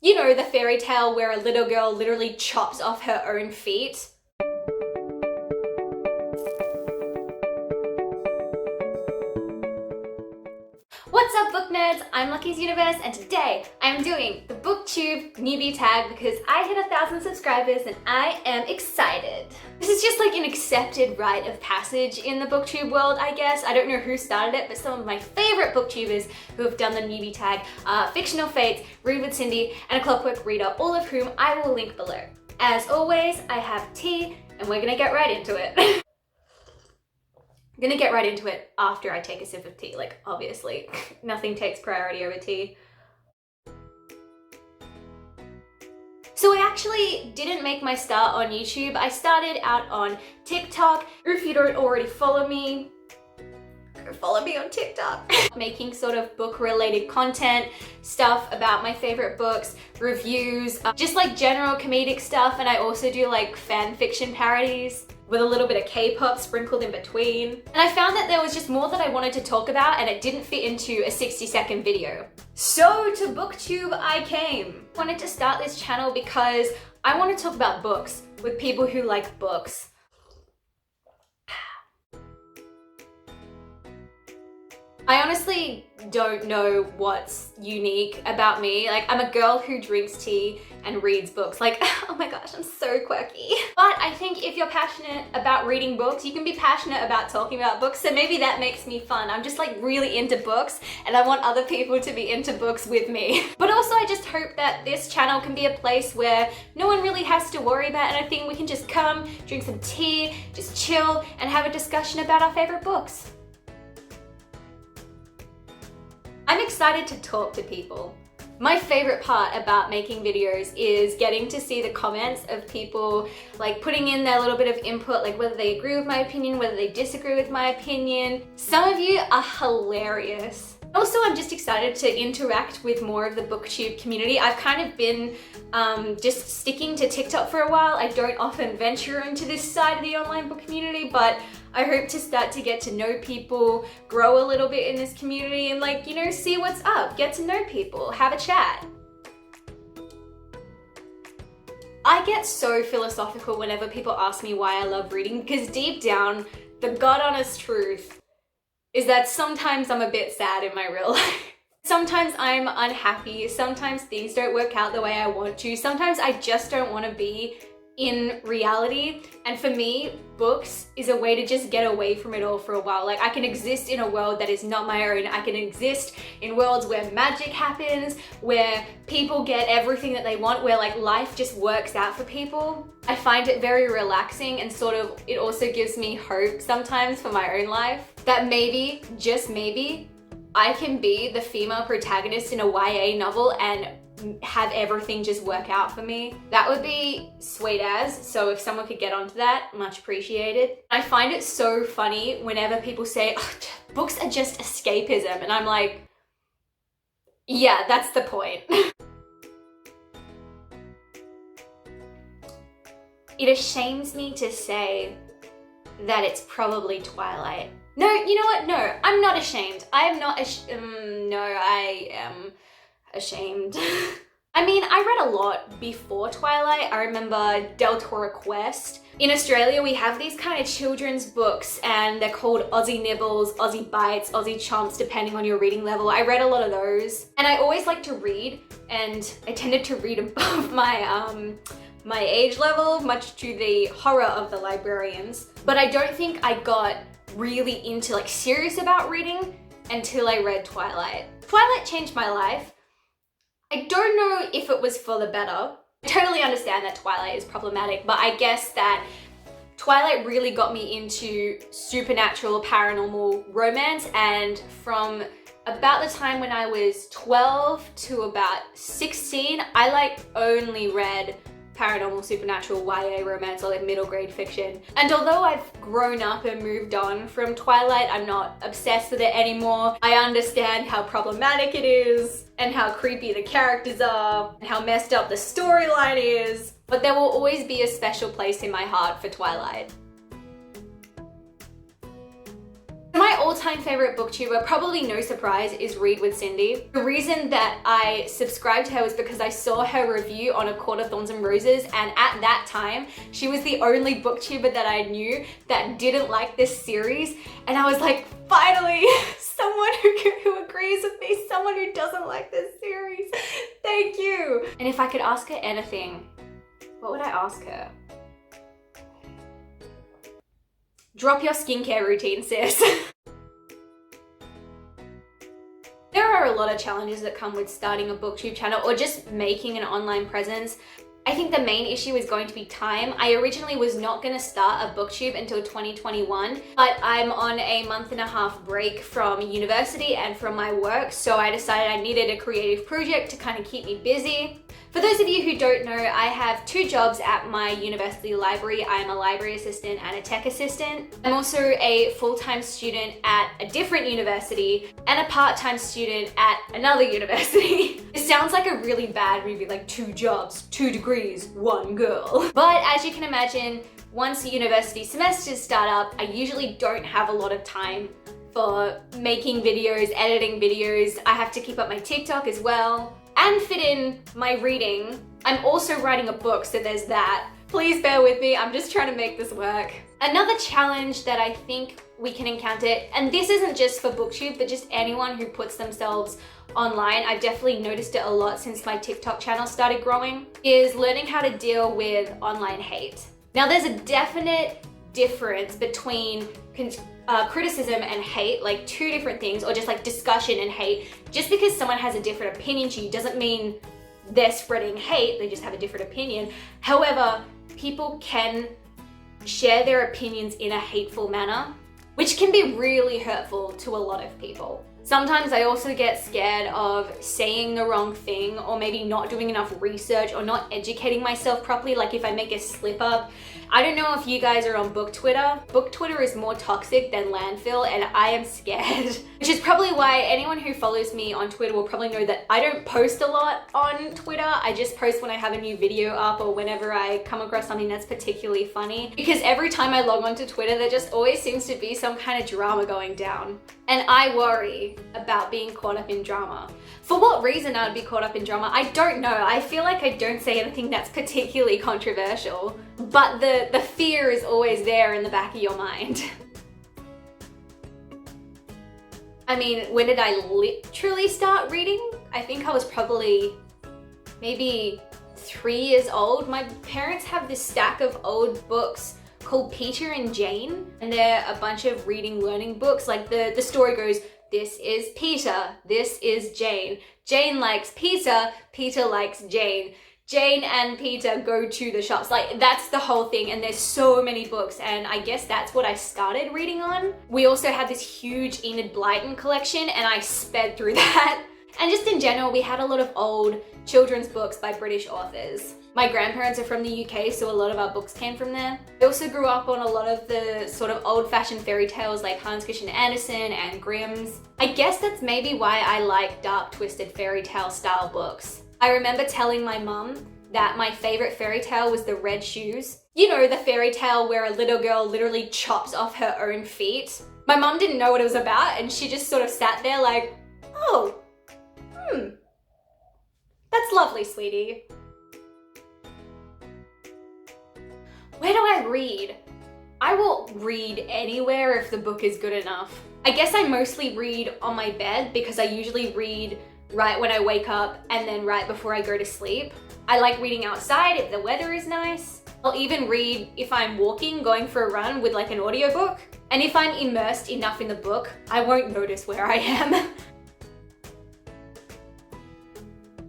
You know, the fairy tale where a little girl literally chops off her own feet. What's up, book nerds? I'm Lucky's Universe, and today I'm doing the Booktube newbie tag because I hit 1,000 subscribers and I am excited. This is just like an accepted rite of passage in the Booktube world, I guess. I don't know who started it, but some of my favorite booktubers who have done the newbie tag are Fictional Fates, Read with Cindy, and A Clockwork Reader, all of whom I will link below. As always, I have tea, and we're gonna get right into it. I'm gonna get right into it after I take a sip of tea, like obviously. Nothing takes priority over tea. So I actually didn't make my start on YouTube. I started out on TikTok. If you don't already follow me, go follow me on TikTok. Making sort of book related content, stuff about my favorite books, reviews, just like general comedic stuff, and I also do like fan fiction parodies with a little bit of K-pop sprinkled in between. And I found that there was just more that I wanted to talk about and it didn't fit into a 60-second video. So to Booktube I came. I wanted to start this channel because I want to talk about books with people who like books. I honestly don't know what's unique about me. Like, I'm a girl who drinks tea and reads books. Like, oh my gosh, I'm so quirky. But I think if you're passionate about reading books, you can be passionate about talking about books, so maybe that makes me fun. I'm just like really into books and I want other people to be into books with me. But also I just hope that this channel can be a place where no one really has to worry about anything. We can just come, drink some tea, just chill and have a discussion about our favorite books. I'm excited to talk to people. My favorite part about making videos is getting to see the comments of people like putting in their little bit of input, like whether they agree with my opinion, whether they disagree with my opinion. Some of you are hilarious. Also, I'm just excited to interact with more of the Booktube community. I've kind of been just sticking to TikTok for a while. I don't often venture into this side of the online book community, but I hope to start to get to know people, grow a little bit in this community and like, you know, see what's up, get to know people, have a chat. I get so philosophical whenever people ask me why I love reading because deep down, the God honest truth is that sometimes I'm a bit sad in my real life. Sometimes I'm unhappy, sometimes things don't work out the way I want to, sometimes I just don't want to be in reality, and for me, books is a way to just get away from it all for a while. Like, I can exist in a world that is not my own. I can exist in worlds where magic happens, where people get everything that they want, where like life just works out for people. I find it very relaxing and sort of, it also gives me hope sometimes for my own life that maybe, just maybe, I can be the female protagonist in a YA novel and have everything just work out for me. That would be sweet as, so if someone could get onto that, much appreciated. I find it so funny whenever people say, oh, books are just escapism, and I'm like, yeah, that's the point. It shames me to say that it's probably Twilight. No, you know what? No, I'm not ashamed. I am not no, I am ashamed. I mean, I read a lot before Twilight. I remember Deltora Quest. In Australia, we have these kind of children's books and they're called Aussie Nibbles, Aussie Bites, Aussie Chomps, depending on your reading level. I read a lot of those. And I always like to read, and I tended to read above my age level, much to the horror of the librarians. But I don't think I got really into like serious about reading until I read Twilight. Twilight changed my life. I don't know if it was for the better. I totally understand that Twilight is problematic, but I guess that Twilight really got me into supernatural, paranormal romance, and from about the time when I was 12 to about 16, I like only read paranormal, supernatural, YA romance, or like middle grade fiction. And although I've grown up and moved on from Twilight, I'm not obsessed with it anymore. I understand how problematic it is and how creepy the characters are and how messed up the storyline is, but there will always be a special place in my heart for Twilight. Am I all-time favorite booktuber, probably no surprise, is Read with Cindy. The reason that I subscribed to her was because I saw her review on A Court of Thorns and Roses, and at that time, she was the only booktuber that I knew that didn't like this series, and I was like, finally, someone who agrees with me, someone who doesn't like this series. Thank you. And if I could ask her anything, what would I ask her? Drop your skincare routine, sis. There are a lot of challenges that come with starting a booktube channel or just making an online presence. I think the main issue is going to be time. I originally was not going to start a booktube until 2021, but I'm on a month-and-a-half break from university and from my work, so I decided I needed a creative project to kind of keep me busy. For those of you who don't know, I have 2 jobs at my university library. I'm a library assistant and a tech assistant. I'm also a full-time student at a different university and a part-time student at another university. It sounds like a really bad movie, like 2 jobs, 2 degrees, 1 girl. But as you can imagine, once the university semesters start up, I usually don't have a lot of time for making videos, editing videos. I have to keep up my TikTok as well and fit in my reading. I'm also writing a book, so there's that. Please bear with me, I'm just trying to make this work. Another challenge that I think we can encounter, and this isn't just for booktube, but just anyone who puts themselves online, I've definitely noticed it a lot since my TikTok channel started growing, is learning how to deal with online hate. Now there's a definite difference between criticism and hate, like 2 different things, or just like discussion and hate. Just because someone has a different opinion to you doesn't mean they're spreading hate, they just have a different opinion. However, people can share their opinions in a hateful manner, which can be really hurtful to a lot of people. Sometimes I also get scared of saying the wrong thing, or maybe not doing enough research, or not educating myself properly, like if I make a slip up. I don't know if you guys are on book Twitter. Book Twitter is more toxic than landfill, and I am scared. Which is probably why anyone who follows me on Twitter will probably know that I don't post a lot on Twitter. I just post when I have a new video up or whenever I come across something that's particularly funny. Because every time I log onto Twitter, there just always seems to be some kind of drama going down. And I worry about being caught up in drama. For what reason I would be caught up in drama, I don't know. I feel like I don't say anything that's particularly controversial, but the fear is always there in the back of your mind. I mean, when did I literally start reading? I think I was probably maybe 3 years old. My parents have this stack of old books called Peter and Jane, and they're a bunch of reading learning books. Like the story goes, this is Peter, this is Jane. Jane likes Peter, Peter likes Jane. Jane and Peter go to the shops. Like, that's the whole thing, and there's so many books, and I guess that's what I started reading on. We also had this huge Enid Blyton collection, and I sped through that. And just in general, we had a lot of old children's books by British authors. My grandparents are from the UK, so a lot of our books came from there. I also grew up on a lot of the sort of old-fashioned fairy tales like Hans Christian Andersen and Grimm's. I guess that's maybe why I like dark, twisted fairy tale style books. I remember telling my mum that my favorite fairy tale was The Red Shoes. You know, the fairy tale where a little girl literally chops off her own feet. My mum didn't know what it was about, and she just sort of sat there like, oh, that's lovely, sweetie. Where do I read? I will read anywhere if the book is good enough. I guess I mostly read on my bed because I usually read right when I wake up and then right before I go to sleep. I like reading outside if the weather is nice. I'll even read if I'm walking, going for a run with like an audiobook. And if I'm immersed enough in the book, I won't notice where I am.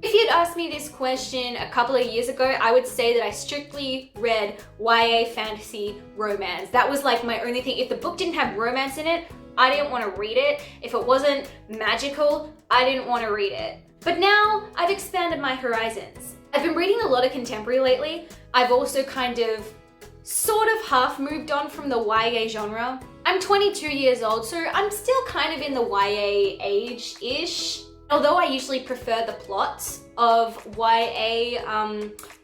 If you'd asked me this question a couple of years ago, I would say that I strictly read YA fantasy romance. That was like my only thing. If the book didn't have romance in it, I didn't want to read it. If it wasn't magical, I didn't want to read it. But now I've expanded my horizons. I've been reading a lot of contemporary lately. I've also kind of sort of half moved on from the YA genre. I'm 22 years old, so I'm still kind of in the YA age-ish. Although I usually prefer the plots of YA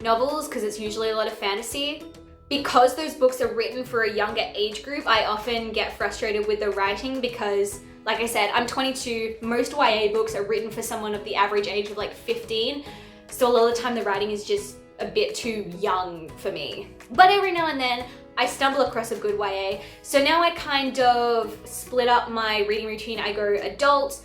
novels because it's usually a lot of fantasy, Because those books are written for a younger age group, I often get frustrated with the writing because, like I said, I'm 22. Most YA books are written for someone of the average age of like 15. So a lot of the time the writing is just a bit too young for me. But every now and then I stumble across a good YA. So now I kind of split up my reading routine. I go adult,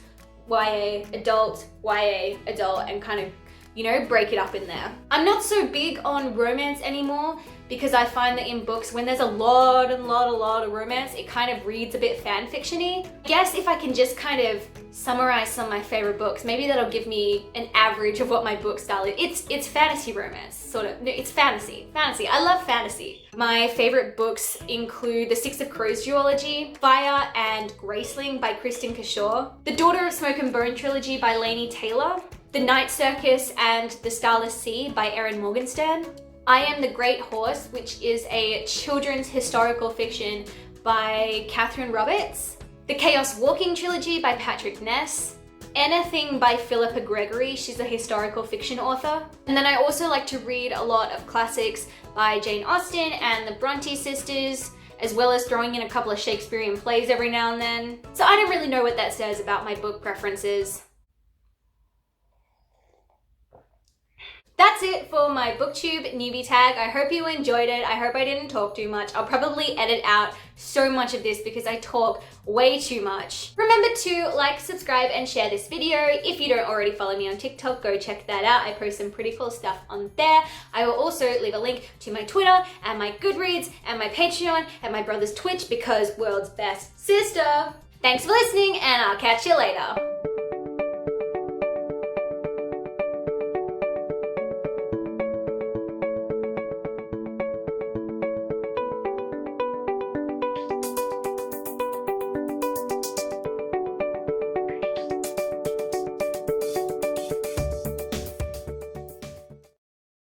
YA, adult, YA, adult, and kind of, you know, break it up in there. I'm not so big on romance anymore because I find that in books, when there's a lot of romance, it kind of reads a bit fan fiction-y. I guess if I can just kind of summarize some of my favorite books, maybe that'll give me an average of what my book style is. It's fantasy romance, sort of. No, it's fantasy. I love fantasy. My favorite books include the Six of Crows duology, Fire and Graceling by Kristen Kishore, the Daughter of Smoke and Bone trilogy by Laini Taylor, The Night Circus and The Starless Sea by Erin Morgenstern, I Am the Great Horse, which is a children's historical fiction by Catherine Roberts, The Chaos Walking trilogy by Patrick Ness, Anything by Philippa Gregory, she's a historical fiction author. And then I also like to read a lot of classics by Jane Austen and the Bronte sisters, as well as throwing in a couple of Shakespearean plays every now and then. So I don't really know what that says about my book preferences. That's it for my Booktube newbie tag. I hope you enjoyed it. I hope I didn't talk too much. I'll probably edit out so much of this because I talk way too much. Remember to like, subscribe, and share this video. If you don't already follow me on TikTok, go check that out. I post some pretty cool stuff on there. I will also leave a link to my Twitter and my Goodreads and my Patreon and my brother's Twitch because world's best sister. Thanks for listening, and I'll catch you later.